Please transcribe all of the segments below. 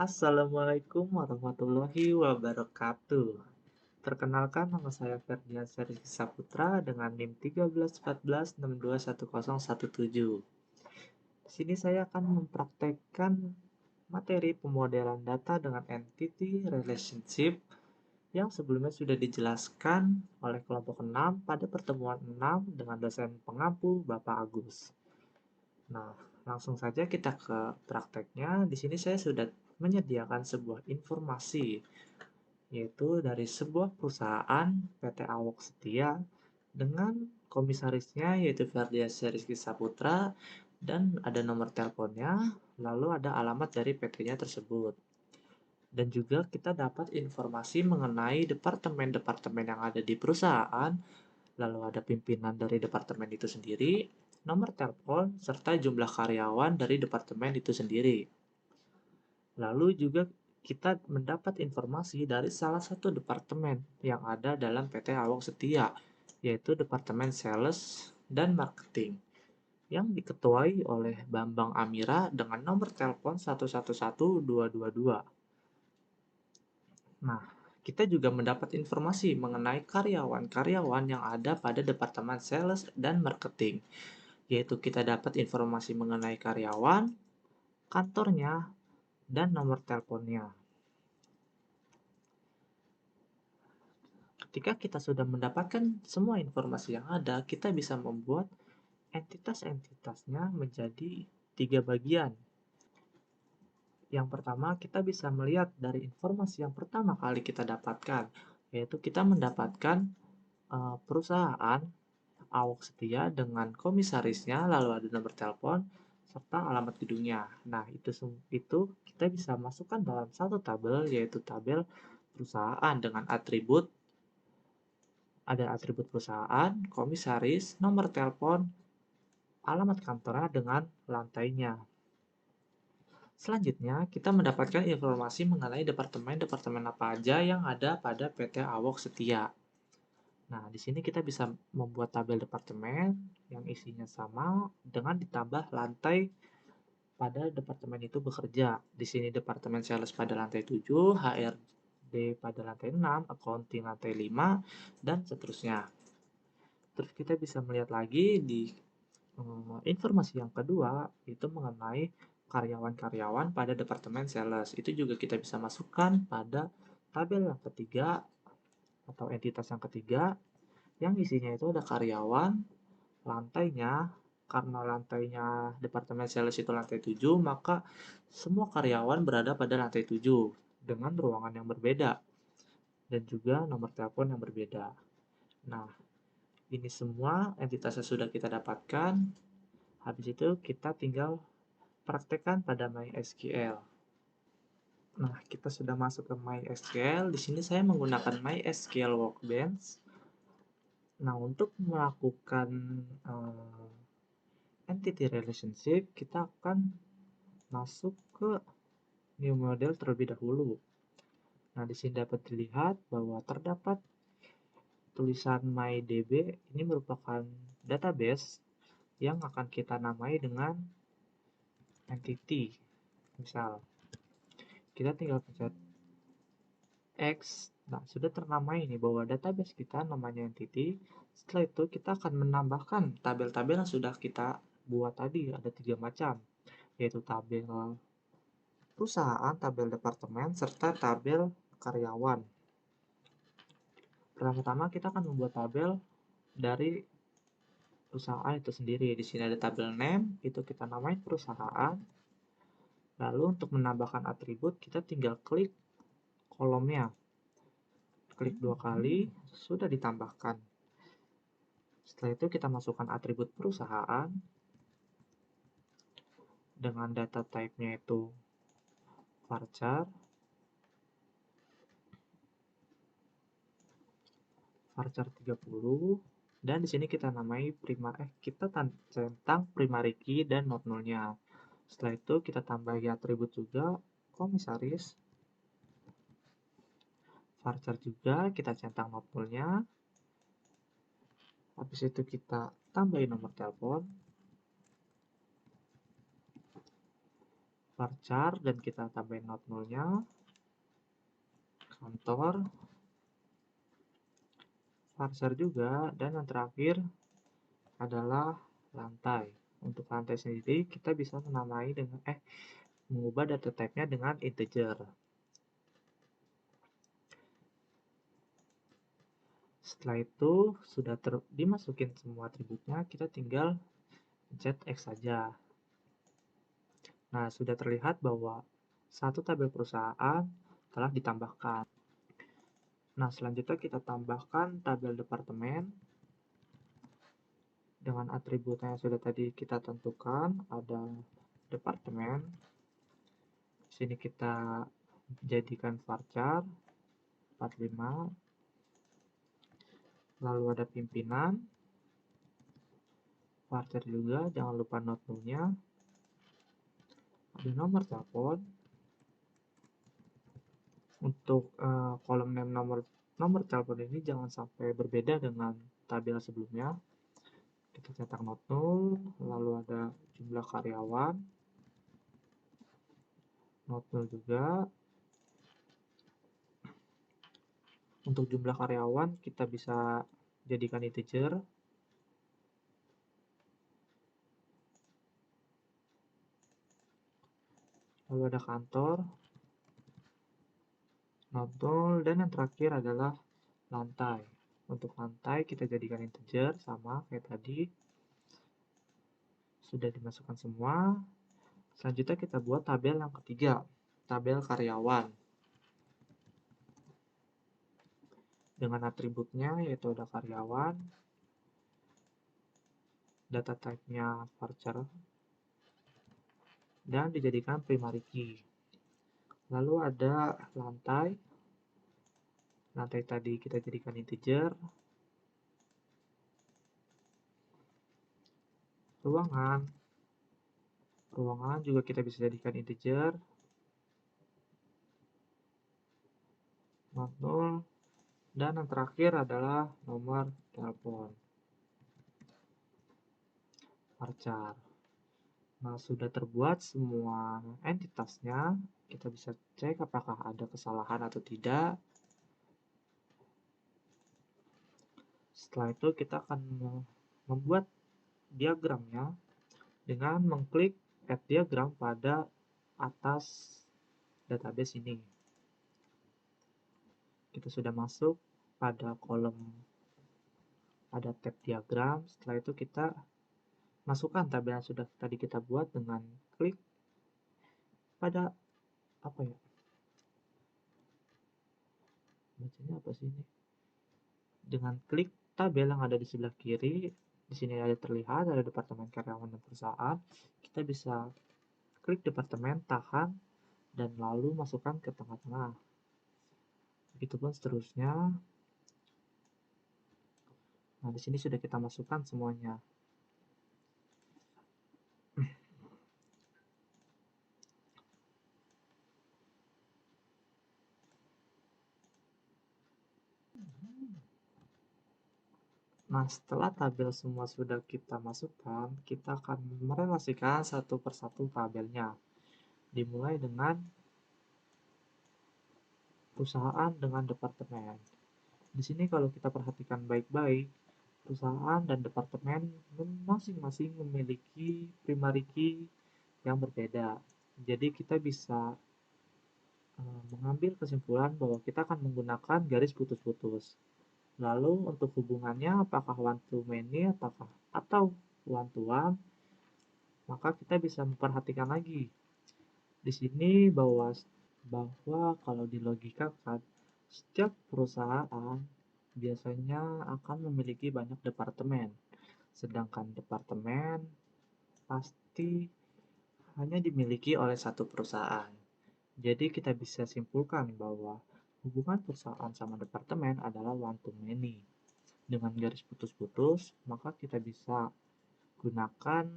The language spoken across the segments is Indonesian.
Assalamualaikum warahmatullahi wabarakatuh. Perkenalkan, nama saya Ferdian Seri Saputra dengan NIM 1314621017. Di sini saya akan mempraktekkan materi pemodelan data dengan entity relationship yang sebelumnya sudah dijelaskan oleh kelompok 6 pada pertemuan 6 dengan dosen pengampu Bapak Agus. Nah, langsung saja kita ke prakteknya. Di sini saya sudah menyediakan sebuah informasi, yaitu dari sebuah perusahaan PT Awok Setia dengan komisarisnya yaitu Ferdian Rizky Saputra dan ada nomor teleponnya, lalu ada alamat dari PT-nya tersebut. Dan juga kita dapat informasi mengenai departemen-departemen yang ada di perusahaan, lalu ada pimpinan dari departemen itu sendiri, nomor telepon, serta jumlah karyawan dari departemen itu sendiri. Lalu juga kita mendapat informasi dari salah satu departemen yang ada dalam PT Awok Setia, yaitu Departemen Sales dan Marketing, yang diketuai oleh Bambang Amira dengan nomor telepon 111222. Nah, kita juga mendapat informasi mengenai karyawan-karyawan yang ada pada Departemen Sales dan Marketing, yaitu kita dapat informasi mengenai karyawan, kantornya, dan nomor teleponnya. Ketika kita sudah mendapatkan semua informasi yang ada, kita bisa membuat entitas-entitasnya menjadi 3 bagian. Yang pertama, kita bisa melihat dari informasi yang pertama kali kita dapatkan, yaitu kita mendapatkan perusahaan Awok Setia dengan komisarisnya, lalu ada nomor telepon, serta alamat gedungnya. Nah, itu kita bisa masukkan dalam satu tabel, yaitu tabel perusahaan dengan atribut, ada atribut perusahaan, komisaris, nomor telepon, alamat kantornya dengan lantainya. Selanjutnya, kita mendapatkan informasi mengenai departemen-departemen apa aja yang ada pada PT Awok Setia. Nah, di sini kita bisa membuat tabel departemen yang isinya sama dengan ditambah lantai pada departemen itu bekerja. Di sini departemen sales pada lantai 7, HRD pada lantai 6, accounting lantai 5, dan seterusnya. Terus kita bisa melihat lagi di informasi yang kedua itu mengenai karyawan-karyawan pada departemen sales. Itu juga kita bisa masukkan pada tabel yang ketiga atau entitas yang ketiga yang isinya itu ada karyawan, lantainya, karena lantainya departemen sales itu lantai 7, maka semua karyawan berada pada lantai 7 dengan ruangan yang berbeda dan juga nomor telepon yang berbeda. Nah, ini semua entitasnya sudah kita dapatkan. Habis itu kita tinggal praktekkan pada MySQL. Nah, kita sudah masuk ke MySQL. Di sini saya menggunakan MySQL Workbench. Nah, untuk melakukan entity relationship, kita akan masuk ke new model terlebih dahulu. Nah, di sini dapat dilihat bahwa terdapat tulisan MyDB. Ini merupakan database yang akan kita namai dengan entity. Misal, kita tinggal pencet X. Nah, sudah ternamai ini bahwa database kita namanya entity. Setelah itu kita akan menambahkan tabel-tabel yang sudah kita buat tadi. Ada 3 macam, yaitu tabel perusahaan, tabel departemen, serta tabel karyawan. Pertama-tama kita akan membuat tabel dari perusahaan itu sendiri. Di sini ada tabel name, itu kita namain perusahaan. Lalu untuk menambahkan atribut, kita tinggal klik kolomnya. Klik 2 kali, sudah ditambahkan. Setelah itu kita masukkan atribut perusahaan dengan data type-nya itu varchar. Varchar 30, dan di sini kita namai kita centang primary key dan not null-nya. Setelah itu kita tambahi atribut juga komisaris. Varchar juga kita centang not null-nya. Habis itu kita tambahin nomor telepon. varchar dan kita tambahin not nolnya, kantor, varchar juga, dan yang terakhir adalah lantai. Untuk lantai sendiri kita bisa menamai dengan mengubah data type-nya dengan integer. Setelah itu sudah dimasukin semua atributnya, kita tinggal pencet X saja. Nah, sudah terlihat bahwa satu tabel perusahaan telah ditambahkan. Nah, selanjutnya kita tambahkan tabel departemen dengan atributnya yang sudah tadi kita tentukan. Ada departemen. Di sini kita jadikan varchar 45. Lalu ada pimpinan. Varchar juga, jangan lupa not nolnya. Ada nomor telepon. Untuk kolom name nomor telepon ini jangan sampai berbeda dengan tabel sebelumnya. Kita cetak not 0, lalu ada jumlah karyawan, not 0 juga. Untuk jumlah karyawan kita bisa jadikan integer. Lalu ada kantor, not 0, dan yang terakhir adalah lantai. Untuk lantai kita jadikan integer sama kayak tadi. Sudah dimasukkan semua. Selanjutnya kita buat tabel yang ketiga, tabel karyawan. Dengan atributnya yaitu ada karyawan, data type-nya varchar, dan dijadikan primary key. Lalu ada lantai. Lantai tadi kita jadikan integer. Ruangan. Ruangan juga kita bisa jadikan integer. Not 0. Dan yang terakhir adalah nomor telepon. Varchar. Nah, sudah terbuat semua entitasnya. Kita bisa cek apakah ada kesalahan atau tidak. Setelah itu kita akan membuat diagramnya dengan mengklik add diagram pada atas database ini. Kita sudah masuk pada kolom, ada tab diagram. Setelah itu kita masukkan tabel yang sudah tadi kita buat dengan klik pada bacanya apa sih ini? Dengan klik tabel yang ada di sebelah kiri, di sini ada terlihat ada departemen karyawan dan perusahaan. Kita bisa klik departemen, tahan, dan lalu masukkan ke tengah-tengah. Begitupun seterusnya. Nah, di sini sudah kita masukkan semuanya. Nah, setelah tabel semua sudah kita masukkan, kita akan merelasikan satu persatu tabelnya. Dimulai dengan perusahaan dengan departemen. Di sini kalau kita perhatikan baik-baik, perusahaan dan departemen masing-masing memiliki primary key yang berbeda. Jadi kita bisa mengambil kesimpulan bahwa kita akan menggunakan garis putus-putus. Lalu untuk hubungannya apakah one to many atau one to one, maka kita bisa memperhatikan lagi di sini bahwa kalau dilogikakan setiap perusahaan biasanya akan memiliki banyak departemen, sedangkan departemen pasti hanya dimiliki oleh satu perusahaan. Jadi kita bisa simpulkan bahwa hubungan perusahaan sama departemen adalah one to many. Dengan garis putus-putus, maka kita bisa gunakan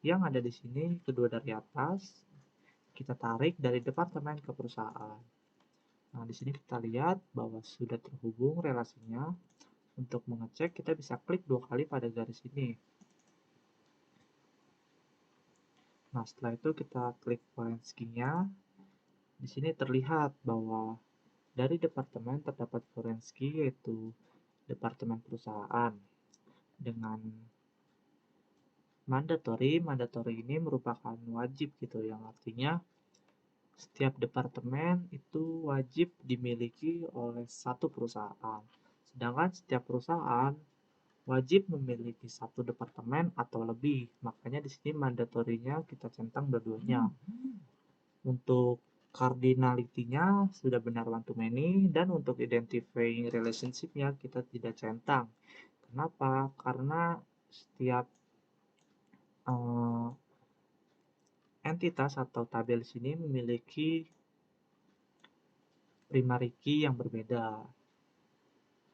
yang ada di sini kedua dari atas, kita tarik dari departemen ke perusahaan. Nah, di sini kita lihat bahwa sudah terhubung relasinya. Untuk mengecek, kita bisa klik 2 kali pada garis ini. Nah, setelah itu kita klik foreign key-nya. Di sini terlihat bahwa dari departemen terdapat foreign key yaitu departemen perusahaan dengan mandatory. Mandatory ini merupakan wajib gitu, yang artinya setiap departemen itu wajib dimiliki oleh satu perusahaan. Sedangkan setiap perusahaan wajib memiliki satu departemen atau lebih. Makanya di sini mandatorinya kita centang dua-duanya. Untuk cardinality-nya sudah benar one to many, dan untuk identifying relationship-nya kita tidak centang. Kenapa? Karena setiap entitas atau tabel sini memiliki primary key yang berbeda.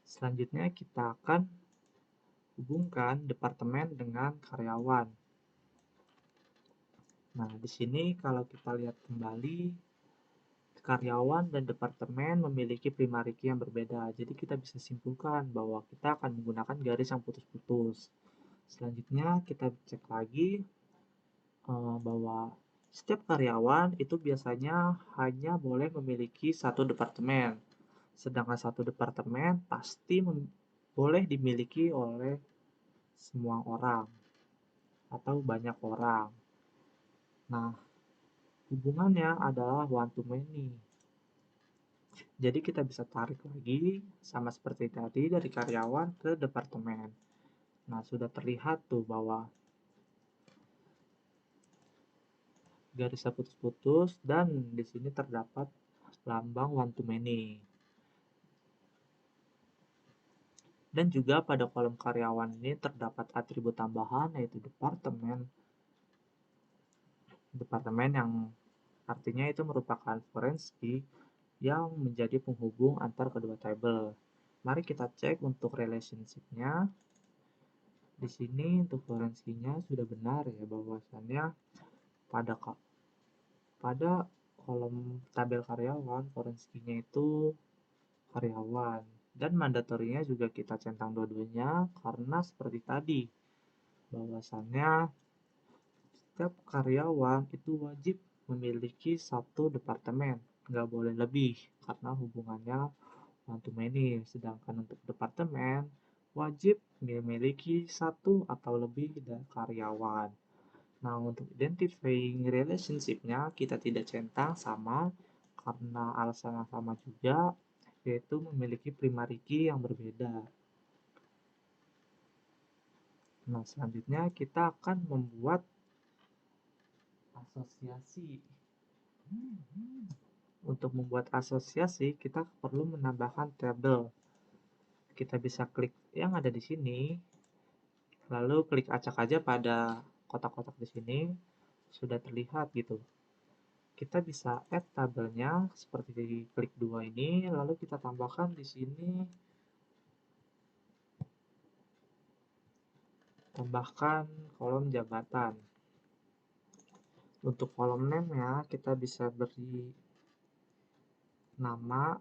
Selanjutnya kita akan hubungkan departemen dengan karyawan. Nah, di sini kalau kita lihat kembali, karyawan dan departemen memiliki primary key yang berbeda. Jadi kita bisa simpulkan bahwa kita akan menggunakan garis yang putus-putus. Selanjutnya kita cek lagi bahwa setiap karyawan itu biasanya hanya boleh memiliki satu departemen. Sedangkan satu departemen pasti boleh dimiliki oleh semua orang atau banyak orang. Nah, hubungannya adalah one to many. Jadi kita bisa tarik lagi sama seperti tadi dari karyawan ke departemen. Nah, sudah terlihat tuh bahwa garisnya putus-putus dan di sini terdapat lambang one to many. Dan juga pada kolom karyawan ini terdapat atribut tambahan yaitu departemen yang artinya itu merupakan foreign key yang menjadi penghubung antar kedua tabel. Mari kita cek untuk relationship-nya. Di sini untuk foreign key-nya sudah benar ya, bahwasannya pada kolom tabel karyawan foreign key-nya itu karyawan, dan mandatorinya juga kita centang dua-duanya karena seperti tadi bahwasannya setiap karyawan itu wajib memiliki satu departemen, nggak boleh lebih karena hubungannya one to many. Sedangkan untuk departemen wajib memiliki satu atau lebih dari karyawan. Nah, untuk identifying relationship-nya kita tidak centang sama karena alasan yang sama juga, yaitu memiliki primary key yang berbeda. Nah, selanjutnya kita akan membuat asosiasi. Untuk membuat asosiasi, kita perlu menambahkan tabel. Kita bisa klik yang ada di sini, lalu klik acak aja pada kotak-kotak di sini, sudah terlihat gitu. Kita bisa add tabelnya seperti di klik 2 ini, lalu kita tambahkan di sini, tambahkan kolom jabatan. Untuk kolom name-nya kita bisa beri nama,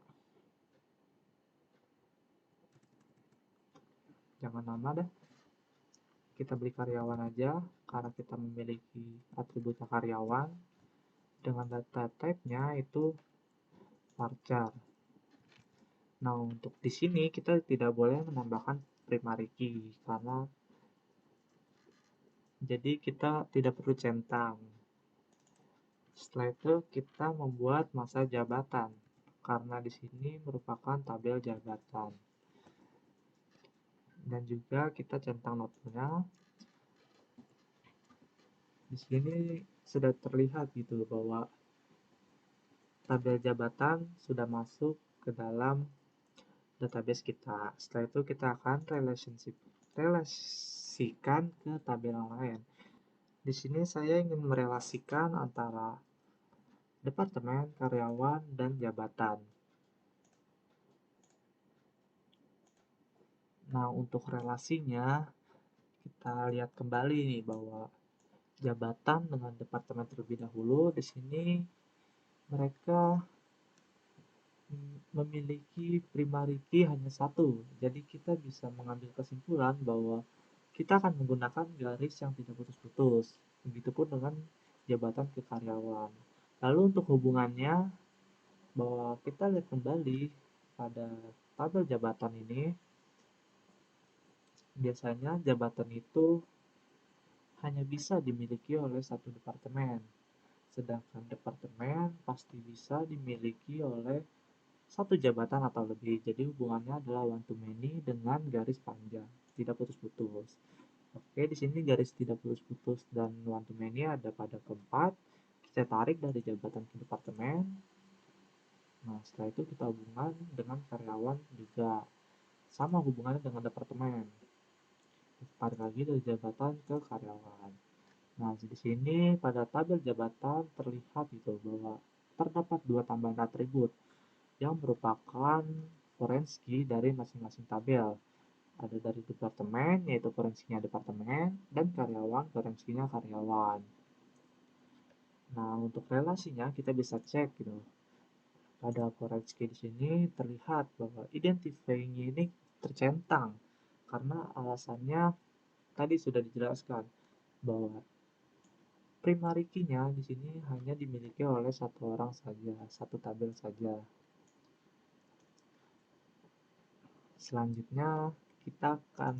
jangan nama dah, kita beri karyawan aja karena kita memiliki atribut karyawan. Dengan data type-nya itu varchar. Nah, untuk di sini kita tidak boleh menambahkan primary key karena jadi kita tidak perlu centang. Setelah itu kita membuat masa jabatan karena di sini merupakan tabel jabatan. Dan juga kita centang notnya. Di sini sudah terlihat gitu bahwa tabel jabatan sudah masuk ke dalam database kita. Setelah itu kita akan relasikan ke tabel yang lain. Di sini saya ingin merelasikan antara departemen, karyawan, dan jabatan. Nah, untuk relasinya kita lihat kembali nih bahwa jabatan dengan departemen terlebih dahulu. Di sini mereka memiliki primary key hanya satu. Jadi kita bisa mengambil kesimpulan bahwa kita akan menggunakan garis yang tidak putus-putus. Begitupun dengan jabatan ke karyawan. Lalu untuk hubungannya, bahwa kita lihat kembali pada tabel jabatan ini, biasanya jabatan itu hanya bisa dimiliki oleh satu departemen, sedangkan departemen pasti bisa dimiliki oleh satu jabatan atau lebih. Jadi hubungannya adalah one to many dengan garis panjang, tidak putus-putus. Oke, di sini garis tidak putus-putus dan one to many ada pada keempat. Kita tarik dari jabatan ke departemen. Nah, setelah itu kita hubungan dengan karyawan juga sama hubungannya dengan departemen. Tarik lagi dari jabatan ke karyawan. Nah, di sini pada tabel jabatan terlihat itu bahwa terdapat dua tambahan atribut yang merupakan forenski dari masing-masing tabel. Ada dari departemen, yaitu forensiknya departemen, dan karyawan, forensiknya karyawan. Nah, untuk relasinya kita bisa cek gitu. Pada forenski di sini terlihat bahwa identifying ini tercentang karena alasannya tadi sudah dijelaskan bahwa primary key-nya di sini hanya dimiliki oleh satu orang saja, satu tabel saja. Selanjutnya kita akan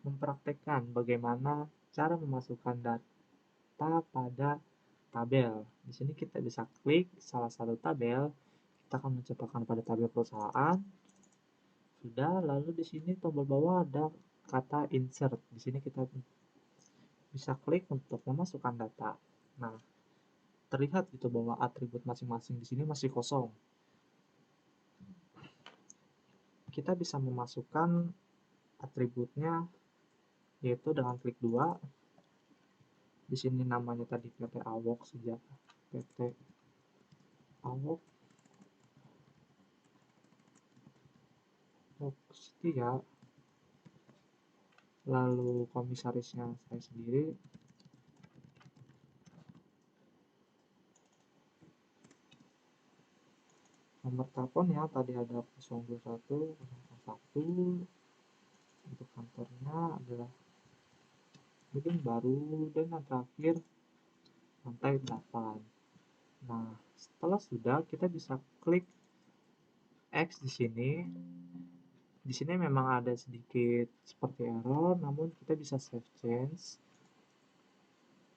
mempraktekkan bagaimana cara memasukkan data pada tabel. Di sini kita bisa klik salah satu tabel, kita akan menciptakan pada tabel perusahaan. Sudah, lalu di sini tombol bawah ada kata insert. Di sini kita bisa klik untuk memasukkan data. Nah, terlihat gitu bahwa atribut masing-masing di sini masih kosong. Kita bisa memasukkan atributnya yaitu dengan klik 2. Di sini namanya tadi PT Awok sejak PT Awok Setia. Lalu komisarisnya saya sendiri. Nomor telepon ya tadi ada 021 01. Untuk kantornya adalah gedung baru dan yang terakhir lantai 8. Nah, setelah sudah kita bisa klik X di sini. Di sini memang ada sedikit seperti error, namun kita bisa save change.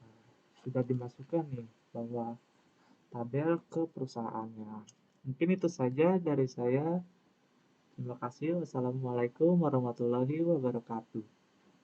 Nah, sudah dimasukkan nih bahwa tabel ke perusahaannya. Mungkin itu saja dari saya. Terima kasih. Wassalamualaikum warahmatullahi wabarakatuh.